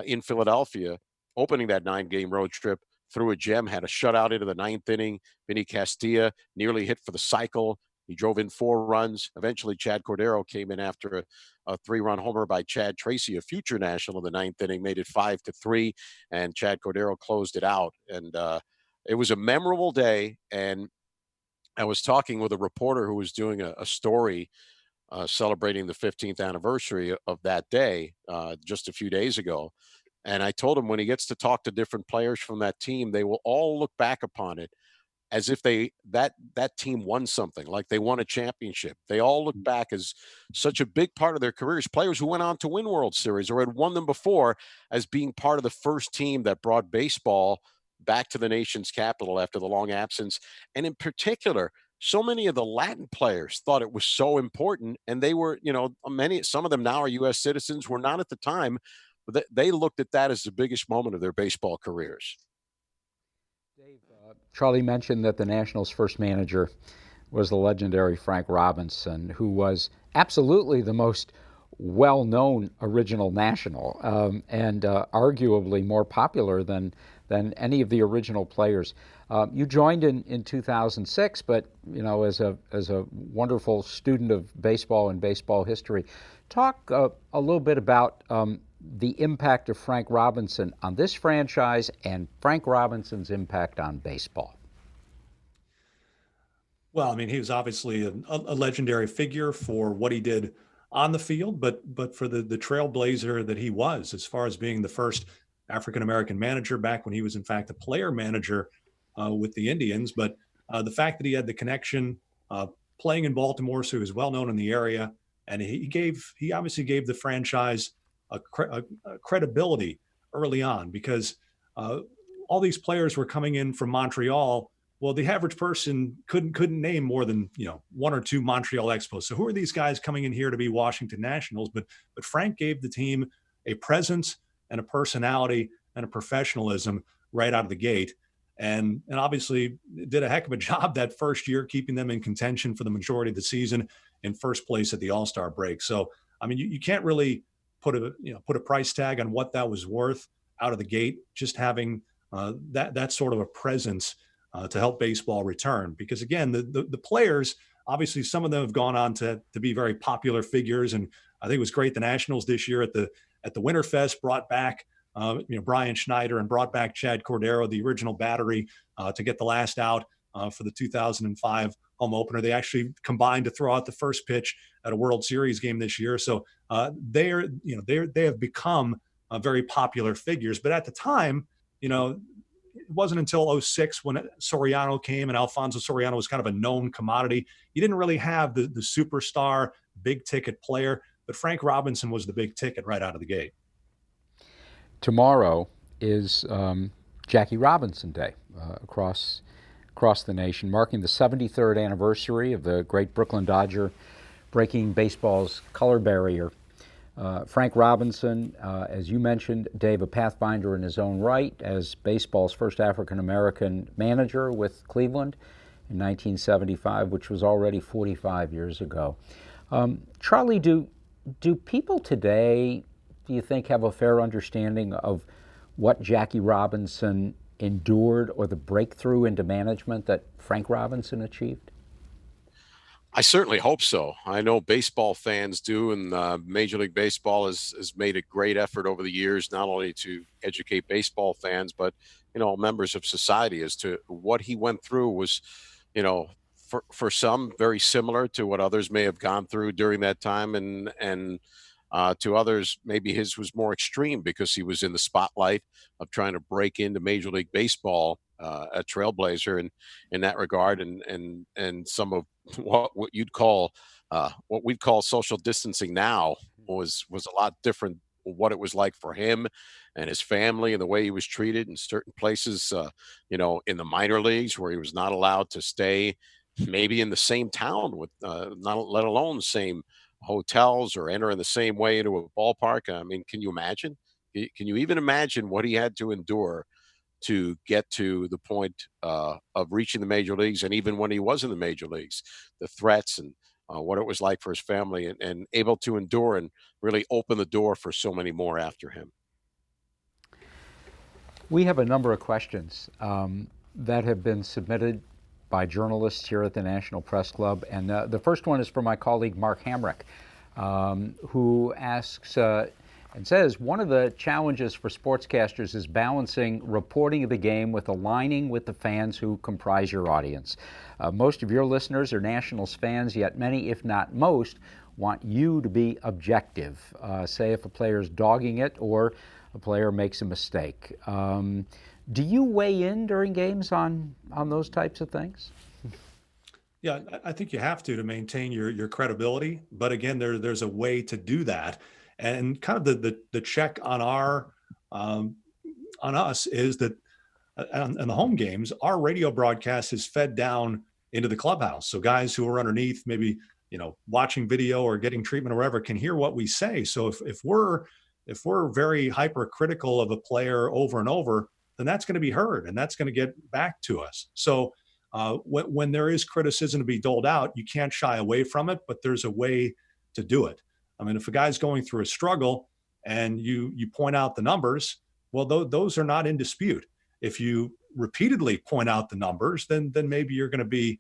in Philadelphia, opening that 9-game road trip, threw a gem, had a shutout into the 9th inning. Vinny Castilla nearly hit for the cycle. He drove in 4 runs. Eventually, Chad Cordero came in after a 3-run homer by Chad Tracy, a future national, in the 9th inning, made it 5-3, and Chad Cordero closed it out. And it was a memorable day. And I was talking with a reporter who was doing a story celebrating the 15th anniversary of that day just a few days ago. And I told him when he gets to talk to different players from that team, they will all look back upon it as if that team won something, like they won a championship. They all look back as such a big part of their careers, players who went on to win World Series or had won them before, as being part of the first team that brought baseball back to the nation's capital after the long absence. And in particular, so many of the Latin players thought it was so important, and they were, some of them now are U.S. citizens, were not at the time, but they looked at that as the biggest moment of their baseball careers. Dave, Charlie mentioned that the Nationals' first manager was the legendary Frank Robinson, who was absolutely the most well-known original National, and arguably more popular than any of the original players. You joined in 2006, but as a wonderful student of baseball and baseball history, talk a little bit about the impact of Frank Robinson on this franchise and Frank Robinson's impact on baseball. Well, I mean, he was obviously a legendary figure for what he did on the field, but for the trailblazer that he was, as far as being the first African-American manager back when he was in fact a player manager with the Indians. But the fact that he had the connection playing in Baltimore, so he was well known in the area, and he obviously gave the franchise a credibility early on, because all these players were coming in from Montreal. Well, the average person couldn't name more than 1 or 2 Montreal Expos. So who are these guys coming in here to be Washington Nationals? But Frank gave the team a presence and a personality and a professionalism right out of the gate, and obviously did a heck of a job that first year, keeping them in contention for the majority of the season, in first place at the All-Star break. So I mean, you can't really put a price tag on what that was worth out of the gate, just having that sort of a presence to help baseball return. Because again, the players, obviously some of them have gone on to be very popular figures, and I think it was great the Nationals this year at the Winterfest brought back Brian Schneider and brought back Chad Cordero, the original battery, to get the last out for the 2005 home opener. They actually combined to throw out the first pitch at a World Series game this year. So they have become very popular figures. But at the time, it wasn't until 06 when Soriano came, and Alfonso Soriano was kind of a known commodity. You didn't really have the superstar big ticket player, but Frank Robinson was the big ticket right out of the gate. Tomorrow is Jackie Robinson Day across the nation, marking the 73rd anniversary of the great Brooklyn Dodger breaking baseball's color barrier. Frank Robinson, as you mentioned, Dave, a pathfinder in his own right as baseball's first African-American manager with Cleveland in 1975, which was already 45 years ago. Charlie, do people today, do you think, have a fair understanding of what Jackie Robinson endured, or the breakthrough into management that Frank Robinson achieved? I certainly hope so. I know baseball fans do, and Major League Baseball has made a great effort over the years, not only to educate baseball fans, but members of society as to what he went through was, for some very similar to what others may have gone through during that time, and to others maybe his was more extreme because he was in the spotlight of trying to break into Major League Baseball, a trailblazer in that regard, and some of what you'd call what we'd call social distancing now was a lot different. What it was like for him and his family, and the way he was treated in certain places, in the minor leagues where he was not allowed to stay, maybe in the same town with, not let alone the same hotels, or enter in the same way into a ballpark. I mean, can you imagine? Can you even imagine what he had to endure to get to the point of reaching the major leagues? And even when he was in the major leagues, the threats and what it was like for his family, and able to endure and really open the door for so many more after him. We have a number of questions that have been submitted by journalists here at the National Press Club. And the first one is from my colleague Mark Hamrick, who asks and says, one of the challenges for sportscasters is balancing reporting of the game with aligning with the fans who comprise your audience. Most of your listeners are Nationals fans, yet many, if not most, want you to be objective. Say if a player's dogging it or a player makes a mistake. Do you weigh in during games on those types of things? Yeah, I think you have to maintain your credibility. But again, there's a way to do that. And kind of the check on on us is that on the home games, our radio broadcast is fed down into the clubhouse. So guys who are underneath, maybe watching video or getting treatment or whatever, can hear what we say. So if we're very hypercritical of a player over and over, then that's going to be heard and that's going to get back to us. So when there is criticism to be doled out, you can't shy away from it, but there's a way to do it. I mean, if a guy's going through a struggle and you point out the numbers, well, those are not in dispute. If you repeatedly point out the numbers, then maybe you're going to be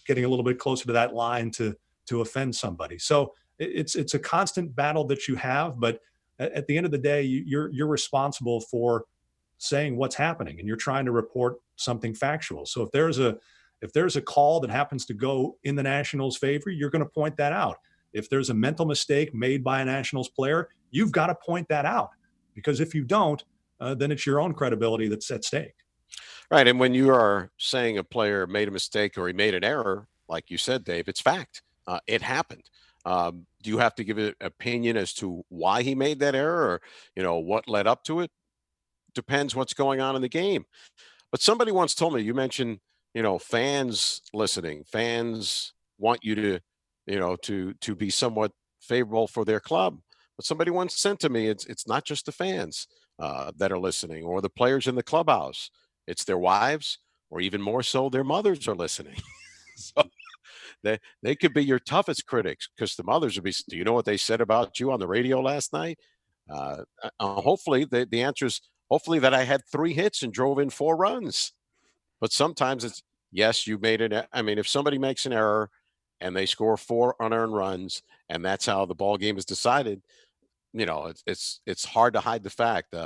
getting a little bit closer to that line to offend somebody. So it's a constant battle that you have, but at the end of the day, you're responsible for saying what's happening, and you're trying to report something factual. So if there's a call that happens to go in the Nationals' favor, you're going to point that out. If there's a mental mistake made by a Nationals player, you've got to point that out, because if you don't, then it's your own credibility that's at stake. Right. And when you are saying a player made a mistake or he made an error, like you said, Dave, it's fact. It happened. Do you have to give an opinion as to why he made that error, or what led up to it? Depends what's going on in the game. But somebody once told me, you mentioned, fans listening. Fans want you to be somewhat favorable for their club. But somebody once said to me, it's not just the fans that are listening, or the players in the clubhouse. It's their wives, or even more so, their mothers are listening. So they could be your toughest critics, because the mothers would be, do you know what they said about you on the radio last night? Hopefully the answer is hopefully that I had 3 hits and drove in 4 runs. But sometimes it's, yes, you made it. I mean, if somebody makes an error and they score 4 unearned runs, and that's how the ball game is decided, it's hard to hide the fact.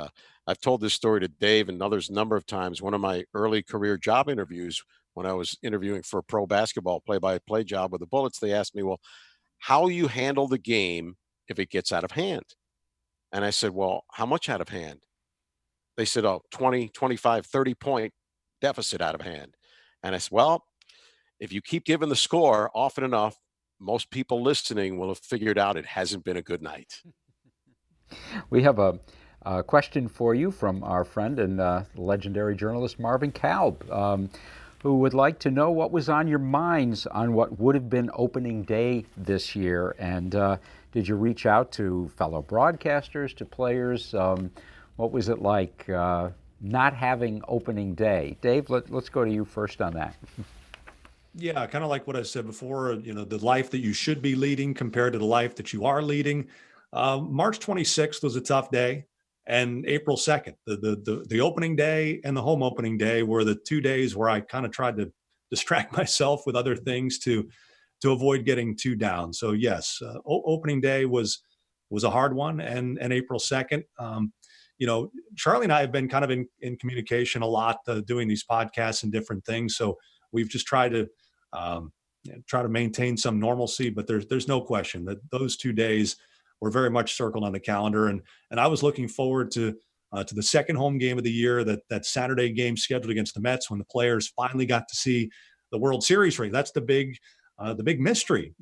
I've told this story to Dave and others a number of times. One of my early career job interviews, when I was interviewing for a pro basketball play-by-play job with the Bullets, they asked me, well, how you handle the game if it gets out of hand? And I said, well, how much out of hand? They said, oh, 20, 25, 30-point deficit out of hand. And I said, well, if you keep giving the score often enough, most people listening will have figured out it hasn't been a good night. We have a question for you from our friend and legendary journalist Marvin Kalb, who would like to know what was on your minds on what would have been opening day this year. And did you reach out to fellow broadcasters, to players? What was it like not having opening day? Dave, let's go to you first on that. Yeah, kind of like what I said before, the life that you should be leading compared to the life that you are leading. March 26th was a tough day, and April 2nd, the opening day and the home opening day were the 2 days where I kind of tried to distract myself with other things to avoid getting too down. So yes, opening day was a hard one, and April 2nd. Charlie and I have been kind of in communication a lot, doing these podcasts and different things. So we've just tried to try to maintain some normalcy. But there's no question that those 2 days were very much circled on the calendar, and I was looking forward to the second home game of the year, that Saturday game scheduled against the Mets, when the players finally got to see the World Series ring. That's the big mystery.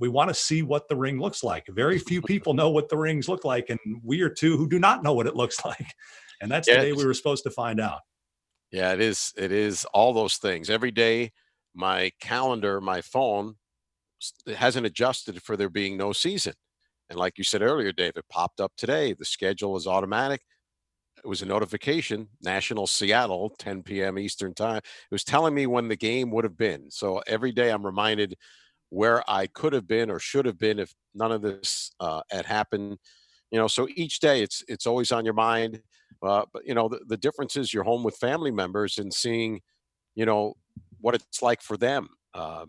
We want to see what the ring looks like. Very few people know what the rings look like, and we are two who do not know what it looks like. And that's the Yeah, day we were supposed to find out. yeah, it is. It is all those things. Every day, my calendar, my phone it hasn't adjusted for there being no season. And like you said earlier, Dave, it popped up today. The schedule was automatic. It was a notification, National Seattle, 10 p.m. Eastern time. It was telling me when the game would have been. So every day I'm reminded where I could have been or should have been if none of this had happened. So each day it's always on your mind. But the difference is you're home with family members and seeing you know, what it's like for them,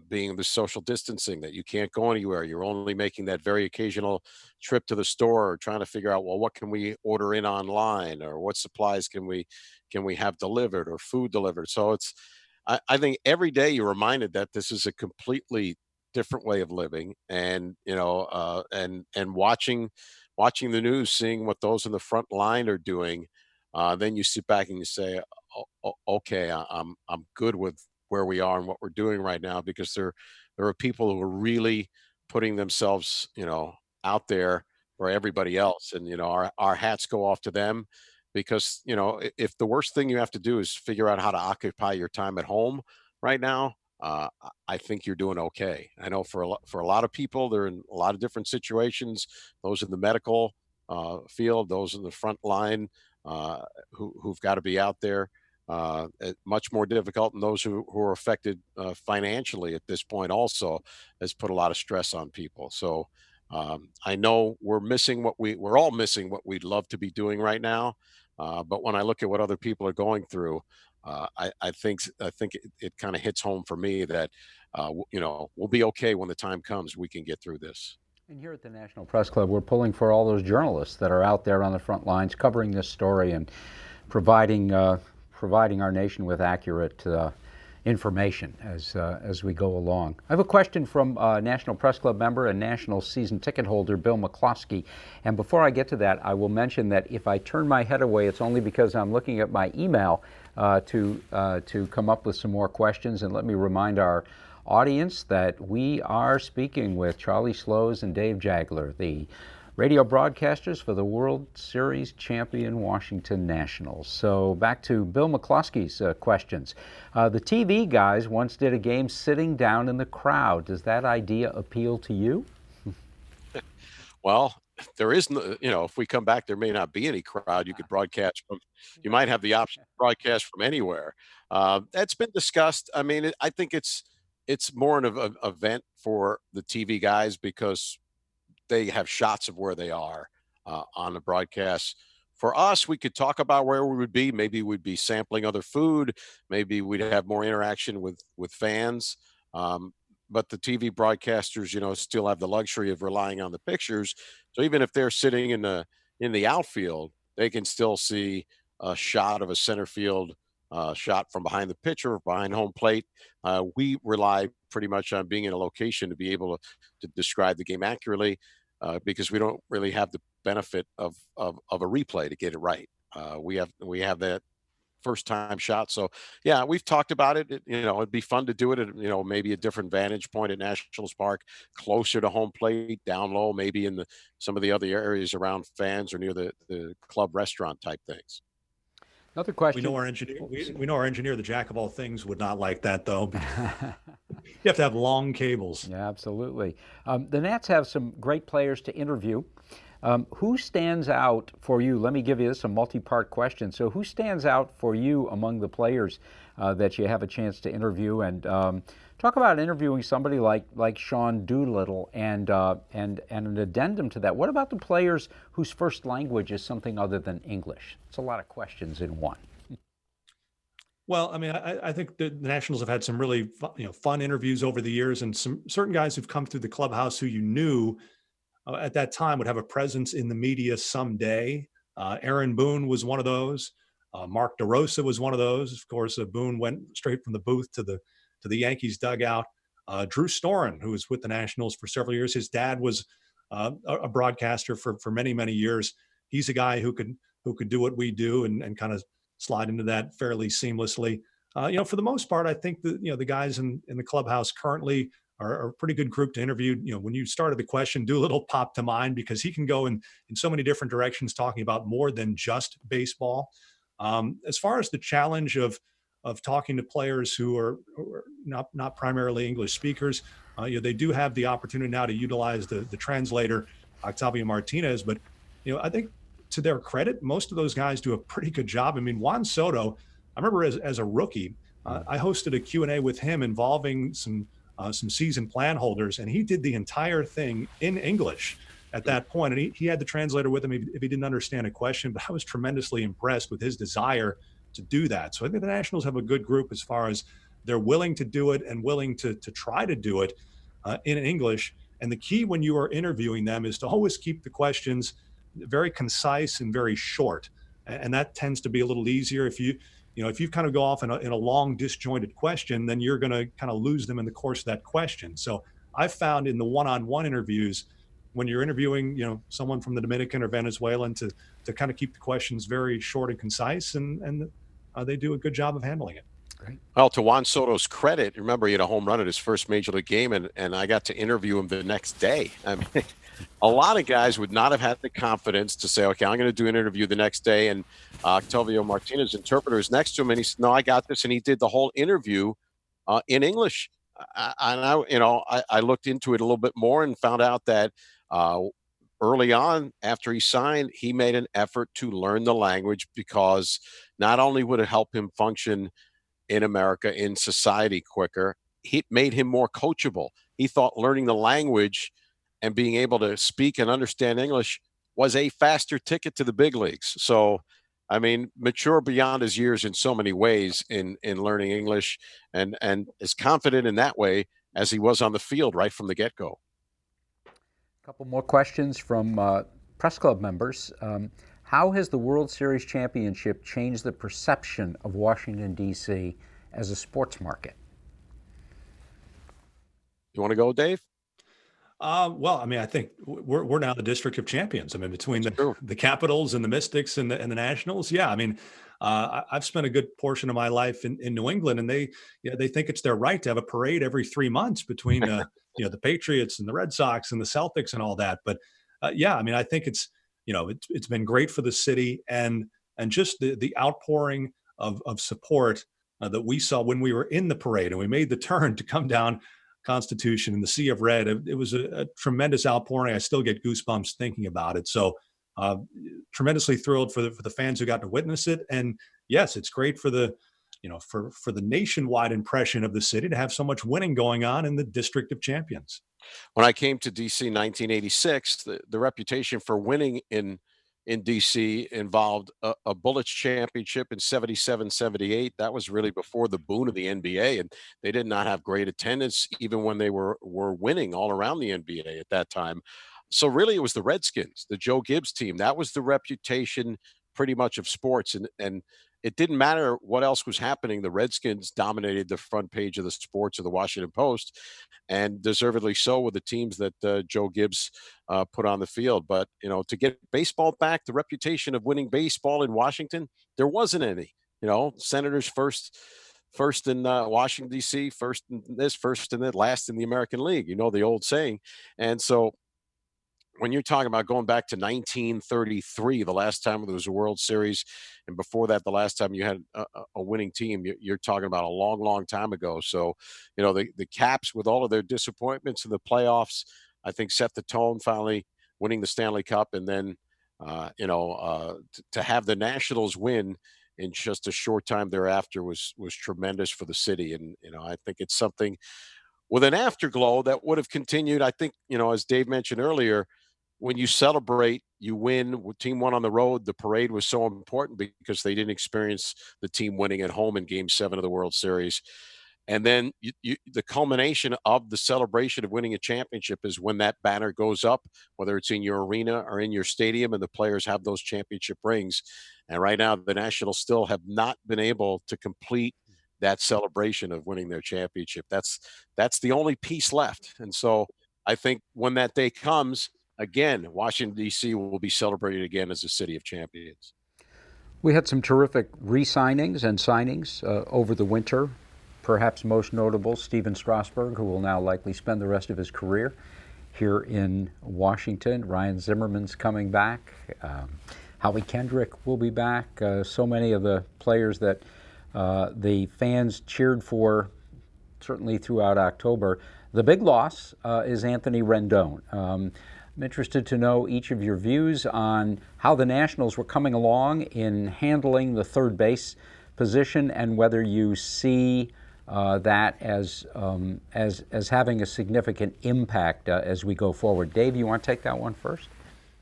being the social distancing that you can't go anywhere. You're only making that very occasional trip to the store or trying to figure out, well, what can we order in online or what supplies can we have delivered or food delivered. So I think every day you're reminded that this is a completely different way of living and and watching the news, seeing what those in the front line are doing. Then you sit back and you say, okay, I'm good with where we are and what we're doing right now because there are people who are really putting themselves, out there for everybody else, and our hats go off to them because if the worst thing you have to do is figure out how to occupy your time at home right now. I think you're doing okay. I know for a lot of people, they're in a lot of different situations. Those in the medical field, those in the front line, who've got to be out there. Much more difficult, and those who are affected financially at this point also has put a lot of stress on people. So I know we're all missing what we'd love to be doing right now. But when I look at what other people are going through, I think it kind of hits home for me that we'll be okay when the time comes. We can get through this. And here at the National Press Club, we're pulling for all those journalists that are out there on the front lines covering this story and providing our nation with accurate information as we go along. I have a question from National Press Club member and national season ticket holder Bill McCloskey. And before I get to that, I will mention that if I turn my head away, it's only because I'm looking at my email to come up with some more questions. And let me remind our audience that we are speaking with Charlie Slows and Dave Jageler, the radio broadcasters for the World Series champion Washington Nationals. So back to Bill McCloskey's questions. The TV guys once did a game sitting down in the crowd. Does that idea appeal to you? Well, there is no, if we come back, there may not be any crowd. You could broadcast from, you might have the option to broadcast from anywhere. That's been discussed. I mean, I think it's more of an event for the TV guys because they have shots of where they are on the broadcast. For us, we could talk about where we would be. Maybe we'd be sampling other food. Maybe we'd have more interaction with fans. But the TV broadcasters, still have the luxury of relying on the pictures. So even if they're sitting in the outfield, they can still see a shot of a center field shot from behind the pitcher, behind home plate. We rely pretty much on being in a location to be able to describe the game accurately because we don't really have the benefit of a replay to get it right. We have that first time shot. So yeah, we've talked about it. It'd be fun to do it at, maybe a different vantage point at Nationals Park, closer to home plate, down low, maybe in some of the other areas around fans or near the club restaurant type things. Another question. We know our engineer. We know our engineer, the jack of all things, would not like that though. You have to have long cables. Yeah, absolutely. The Nats have some great players to interview. Who stands out for you? Let me give you this, a multi-part question. So who stands out for you among the players that you have a chance to interview? And talk about interviewing somebody like Sean Doolittle and an addendum to that. What about the players whose first language is something other than English? It's a lot of questions in one. Well, I mean, I think the Nationals have had some really fun interviews over the years, and some certain guys who've come through the clubhouse who you knew at that time would have a presence in the media someday. Aaron Boone was one of those. Mark DeRosa was one of those. Of course, Boone went straight from the booth to to the Yankees dugout. Drew Storen, who was with the Nationals for several years, his dad was a broadcaster for many, many years. He's a guy who could do what we do and kind of slide into that fairly seamlessly. For the most part, I think that the guys in the clubhouse currently are a pretty good group to interview. When you started the question, do a little pop to mind, because he can go in so many different directions, talking about more than just baseball. As far as the challenge of talking to players who are not primarily English speakers, they do have the opportunity now to utilize the translator, Octavio Martinez. But I think, to their credit, most of those guys do a pretty good job. I mean, Juan Soto, I remember as a rookie, I hosted a Q&A with him involving some season plan holders, and he did the entire thing in English at that point. And he had the translator with him if he didn't understand a question, but I was tremendously impressed with his desire to do that. So I think the Nationals have a good group as far as they're willing to do it and willing to try to do it in English. And the key when you are interviewing them is to always keep the questions very concise and very short. And that tends to be a little easier. If you kind of go off in a long disjointed question, then you're going to kind of lose them in the course of that question. So I've found in the one-on-one interviews, when you're interviewing, someone from the Dominican or Venezuelan, to kind of keep the questions very short and concise, and they do a good job of handling it. Great. Well, to Juan Soto's credit, remember, he had a home run at his first major league game, and I got to interview him the next day. I mean, a lot of guys would not have had the confidence to say, okay, I'm going to do an interview the next day. And Octavio Martinez, interpreter, is next to him, and he said, no, I got this. And he did the whole interview in English. I looked into it a little bit more and found out that early on, after he signed, he made an effort to learn the language, because not only would it help him function in America, in society quicker, it made him more coachable. He thought learning the language and being able to speak and understand English was a faster ticket to the big leagues. So, I mean, mature beyond his years in so many ways in learning English, and as confident in that way as he was on the field right from the get-go. A couple more questions from press club members. How has the World Series championship changed the perception of Washington, D.C. as a sports market? You want to go, Dave? Well, I mean, I think we're now the District of Champions. I mean, between the Capitals and the Mystics and the Nationals. Yeah, I mean, I've spent a good portion of my life in New England, and they think it's their right to have a parade every 3 months between the Patriots and the Red Sox and the Celtics and all that. But yeah, I mean, I think it's been great for the city, and just the outpouring of support that we saw when we were in the parade and we made the turn to come down Constitution and the Sea of Red. It was a tremendous outpouring. I still get goosebumps thinking about it. So tremendously thrilled for the fans who got to witness it. And yes, it's great for the for the nationwide impression of the city to have so much winning going on in the District of Champions. When I came to DC in 1986, the reputation for winning in DC involved a Bullets championship in 77, 78. That was really before the boom of the NBA, and they did not have great attendance even when they were winning all around the NBA at that time. So really it was the Redskins, the Joe Gibbs team. That was the reputation pretty much of sports, and it didn't matter what else was happening. The Redskins dominated the front page of the sports of the Washington Post, and deservedly so, with the teams that Joe Gibbs put on the field. But, to get baseball back, the reputation of winning baseball in Washington, there wasn't any. Senators first in Washington, D.C., first in this, first in that, last in the American League, the old saying. And so when you're talking about going back to 1933, the last time there was a World Series, and before that, the last time you had a winning team, you're talking about a long, long time ago. So, the Caps, with all of their disappointments in the playoffs, I think set the tone, finally winning the Stanley Cup. And then, to have the Nationals win in just a short time thereafter was tremendous for the city. And, I think it's something with an afterglow that would have continued. I think, as Dave mentioned earlier, when you celebrate, you win. Team won on the road. The parade was so important because they didn't experience the team winning at home in Game 7 of the World Series. And then the culmination of the celebration of winning a championship is when that banner goes up, whether it's in your arena or in your stadium, and the players have those championship rings. And right now, the Nationals still have not been able to complete that celebration of winning their championship. That's the only piece left. And so I think when that day comes, again, Washington, D.C. will be celebrated again as a city of champions. We had some terrific re-signings and signings over the winter. Perhaps most notable, Steven Strasburg, who will now likely spend the rest of his career here in Washington. Ryan Zimmerman's coming back. Howie Kendrick will be back. So many of the players that the fans cheered for, certainly throughout October. The big loss is Anthony Rendon. I'm interested to know each of your views on how the Nationals were coming along in handling the third base position, and whether you see that as having a significant impact as we go forward. Dave, you want to take that one first?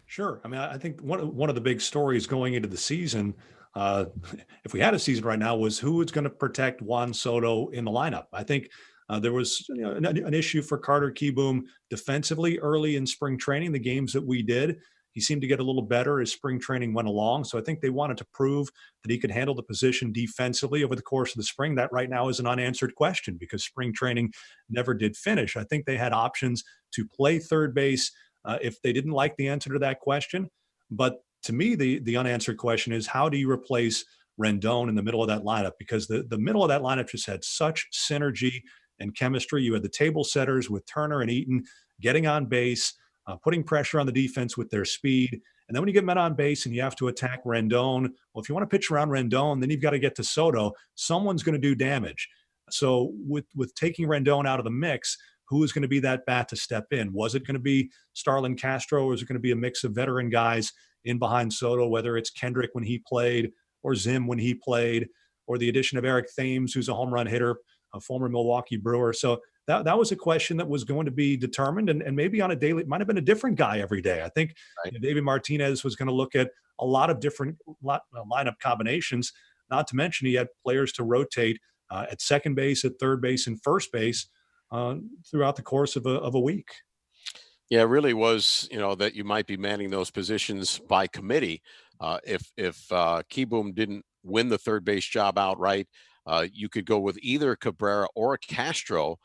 Sure. I mean, I think one of the big stories going into the season, if we had a season right now, was who was going to protect Juan Soto in the lineup. I think there was an issue for Carter Kieboom defensively early in spring training. The games that we did, he seemed to get a little better as spring training went along. So I think they wanted to prove that he could handle the position defensively over the course of the spring. That right now is an unanswered question because spring training never did finish. I think they had options to play third base if they didn't like the answer to that question. But to me, the unanswered question is, how do you replace Rendon in the middle of that lineup? Because the middle of that lineup just had such synergy and chemistry. You had the table setters with Turner and Eaton getting on base, putting pressure on the defense with their speed. And then when you get men on base and you have to attack Rendon, well, if you want to pitch around Rendon, then you've got to get to Soto. Someone's going to do damage. So with taking Rendon out of the mix, who is going to be that bat to step in? Was it going to be Starlin Castro, or is it going to be a mix of veteran guys in behind Soto, whether it's Kendrick when he played, or Zim when he played, or the addition of Eric Thames, who's a home run hitter, a former Milwaukee Brewer? So that was a question that was going to be determined, and maybe on a daily, it might have been a different guy every day. I think Right. David Martinez was going to look at a lot of different lineup combinations, not to mention he had players to rotate at second base, at third base, and first base throughout the course of a week. Yeah, it really was, that you might be manning those positions by committee. If Kieboom didn't win the third base job outright, you could go with either Cabrera or Castro.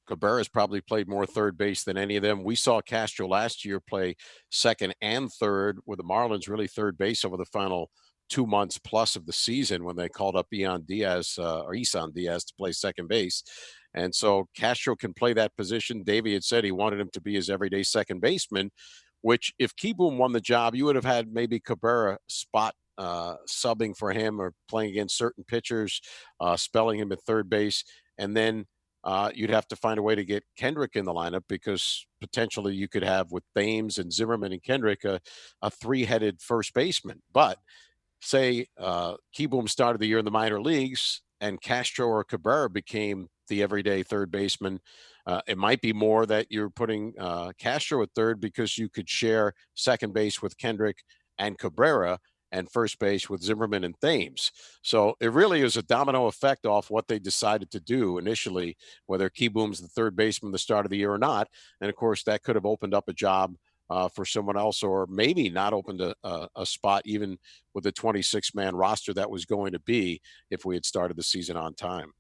Cabrera's probably played more third base than any of them. We saw Castro last year play second and third with the Marlins, really third base over the final 2 months plus of the season when they called up Isan Diaz to play second base. And so Castro can play that position. Davey had said he wanted him to be his everyday second baseman, which if Kieboom won the job, you would have had maybe Cabrera spot subbing for him or playing against certain pitchers, spelling him at third base. And then you'd have to find a way to get Kendrick in the lineup, because potentially you could have, with Thames and Zimmerman and Kendrick, a three-headed first baseman. But say Kieboom started the year in the minor leagues and Castro or Cabrera became the everyday third baseman, it might be more that you're putting Castro at third because you could share second base with Kendrick and Cabrera and first base with Zimmerman and Thames. So it really is a domino effect off what they decided to do initially, whether Kieboom's the third baseman the start of the year or not. And of course, that could have opened up a job for someone else, or maybe not opened a spot even with the 26-man roster that was going to be if we had started the season on time.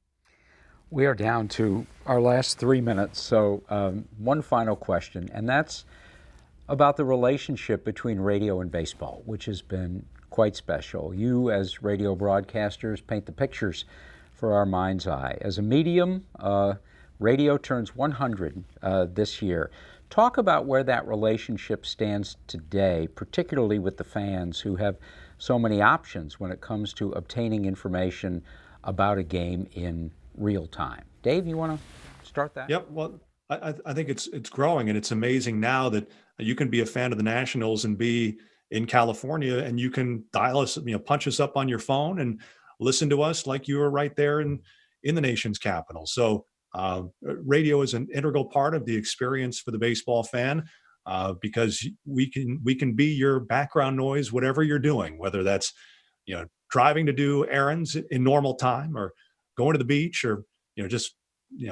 We are down to our last 3 minutes, so one final question, and that's about the relationship between radio and baseball, which has been quite special. You, as radio broadcasters, paint the pictures for our mind's eye. As a medium, radio turns 100 this year. Talk about where that relationship stands today, particularly with the fans who have so many options when it comes to obtaining information about a game in real time. Dave, you want to start that? Yep. Well, I think it's growing, and it's amazing now that you can be a fan of the Nationals and be in California, and you can dial us, punch us up on your phone and listen to us like you were right there in the nation's capital. So radio is an integral part of the experience for the baseball fan, because we can be your background noise, whatever you're doing, whether that's driving to do errands in normal time, or going to the beach, or just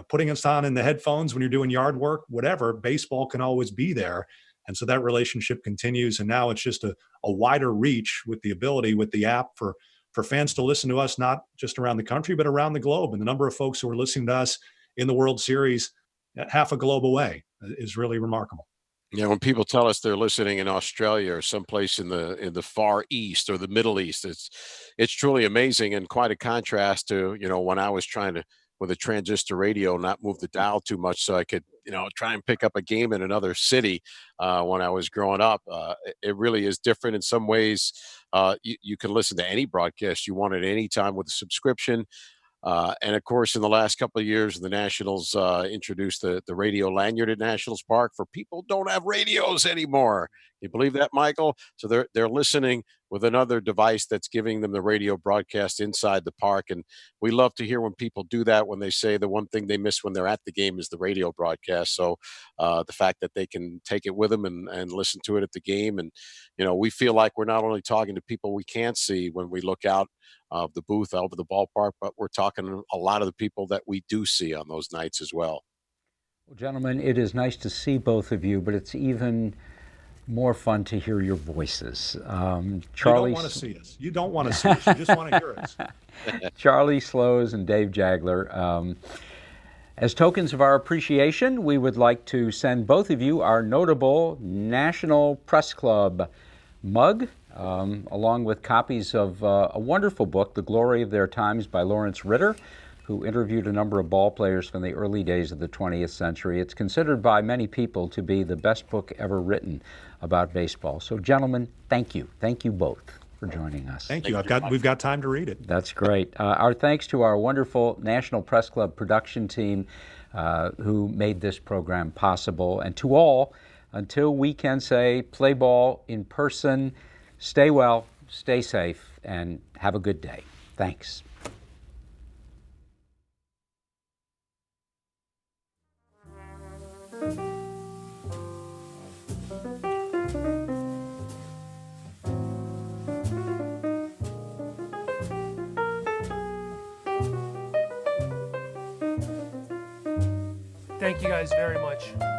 putting us on in the headphones when you're doing yard work. Whatever, baseball can always be there. And so that relationship continues, and now it's just a wider reach with the ability, with the app, for for fans to listen to us, not just around the country, but around the globe. And the number of folks who are listening to us in the World Series half a globe away is really remarkable. Yeah, when people tell us they're listening in Australia or someplace in the Far East or the Middle East, it's truly amazing and quite a contrast to, when I was trying to with a transistor radio not move the dial too much so I could, try and pick up a game in another city when I was growing up. It really is different in some ways. You can listen to any broadcast you want at any time with a subscription. And of course, in the last couple of years, the Nationals introduced the radio lanyard at Nationals Park for people who don't have radios anymore. You believe that, Michael? So they're listening with another device that's giving them the radio broadcast inside the park. And we love to hear when people do that, when they say the one thing they miss when they're at the game is the radio broadcast. So the fact that they can take it with them and listen to it at the game. And, we feel like we're not only talking to people we can't see when we look out of the booth over the ballpark, but we're talking to a lot of the people that we do see on those nights as well. Well, gentlemen, it is nice to see both of you, but it's even more fun to hear your voices. Charlie, you don't want to see us. You don't want to see us. You just want to hear us. Charlie Slows and Dave Jageler. As tokens of our appreciation, we would like to send both of you our notable National Press Club mug, along with copies of a wonderful book, The Glory of Their Times by Lawrence Ritter, who interviewed a number of ball players from the early days of the 20th century. It's considered by many people to be the best book ever written about baseball. So, gentlemen, thank you. Thank you both for joining us. Thank you. We've got time to read it. That's great. Our thanks to our wonderful National Press Club production team who made this program possible. And to all, until we can say play ball in person, stay well, stay safe, and have a good day. Thanks. Thank you guys very much.